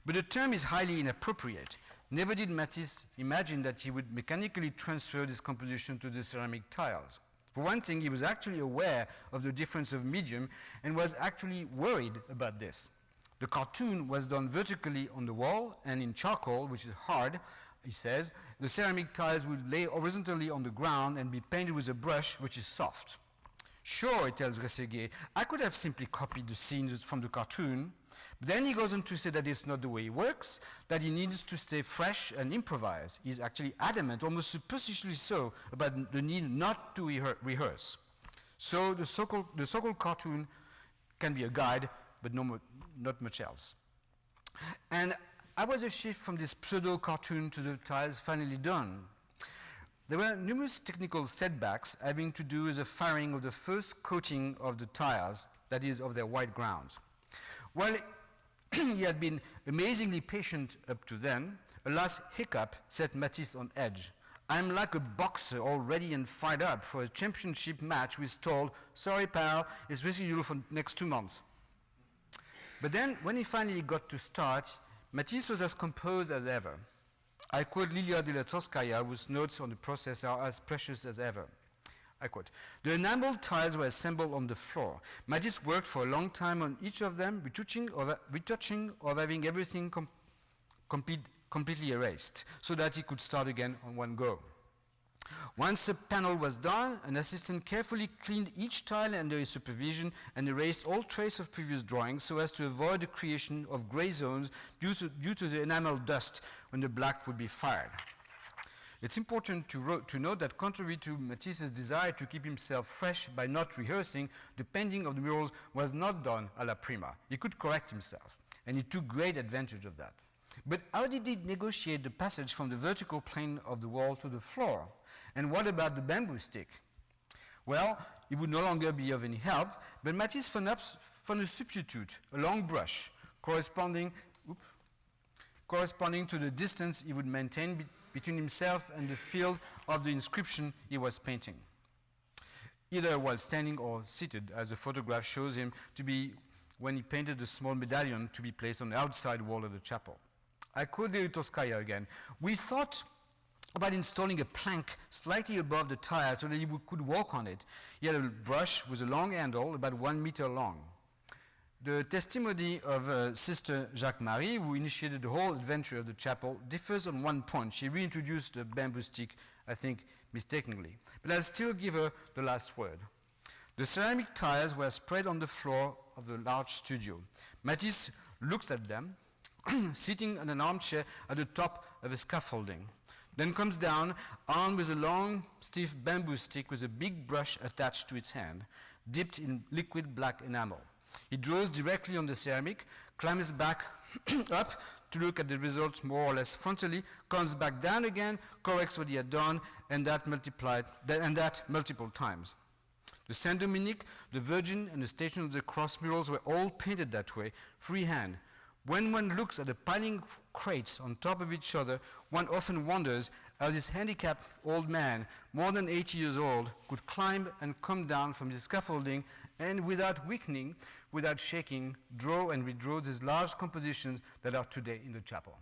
But the term is highly inappropriate. Never did Matisse imagine that he would mechanically transfer this composition to the ceramic tiles. For one thing, he was actually aware of the difference of medium and was actually worried about this. The cartoon was done vertically on the wall and in charcoal, which is hard, he says. The ceramic tiles would lay horizontally on the ground and be painted with a brush, which is soft. Sure, he tells Rességuier, I could have simply copied the scenes from the cartoon. But then he goes on to say that it's not the way it works, that he needs to stay fresh and improvise. He's actually adamant, almost superstitiously so, about the need not to rehearse. So the so-called cartoon can be a guide, but not much else. And I was a shift from this pseudo-cartoon to the tiles finally done. There were numerous technical setbacks having to do with the firing of the first coating of the tiles, that is, of their white ground. While he had been amazingly patient up to then, a last hiccup set Matisse on edge. I'm like a boxer all ready and fired up for a championship match who is told, sorry pal, it's rescheduled for next 2 months. But then, when he finally got to start, Matisse was as composed as ever. I quote Lilia de la Toscaya, whose notes on the process are as precious as ever. I quote, the enamel tiles were assembled on the floor. Matisse worked for a long time on each of them, retouching or having everything completely erased, so that he could start again on one go. Once a panel was done, an assistant carefully cleaned each tile under his supervision and erased all trace of previous drawings so as to avoid the creation of gray zones due to the enamel dust when the black would be fired. It's important to note that contrary to Matisse's desire to keep himself fresh by not rehearsing, the painting of the murals was not done alla prima. He could correct himself, and he took great advantage of that. But how did he negotiate the passage from the vertical plane of the wall to the floor? And what about the bamboo stick? Well, it would no longer be of any help, but Matisse found a substitute, a long brush, corresponding to the distance he would maintain between himself and the field of the inscription he was painting, either while standing or seated, as the photograph shows him to be when he painted the small medallion to be placed on the outside wall of the chapel. I quote Toscaya again. We thought about installing a plank slightly above the tile so that he could walk on it. He had a brush with a long handle, about 1 meter long. The testimony of Sister Jacques-Marie, who initiated the whole adventure of the chapel, differs on one point. She reintroduced the bamboo stick, I think, mistakenly. But I'll still give her the last word. The ceramic tiles were spread on the floor of the large studio. Matisse looks at them, sitting in an armchair at the top of a scaffolding. Then comes down, armed with a long, stiff bamboo stick with a big brush attached to its hand, dipped in liquid black enamel. He draws directly on the ceramic, climbs back up to look at the results more or less frontally, comes back down again, corrects what he had done, and that multiple times. The Saint Dominic, the Virgin, and the Station of the Cross murals were all painted that way, freehand. When one looks at the piling crates on top of each other, one often wonders how this handicapped old man, more than 80 years old, could climb and come down from the scaffolding and without weakening, without shaking, draw and redraw these large compositions that are today in the chapel.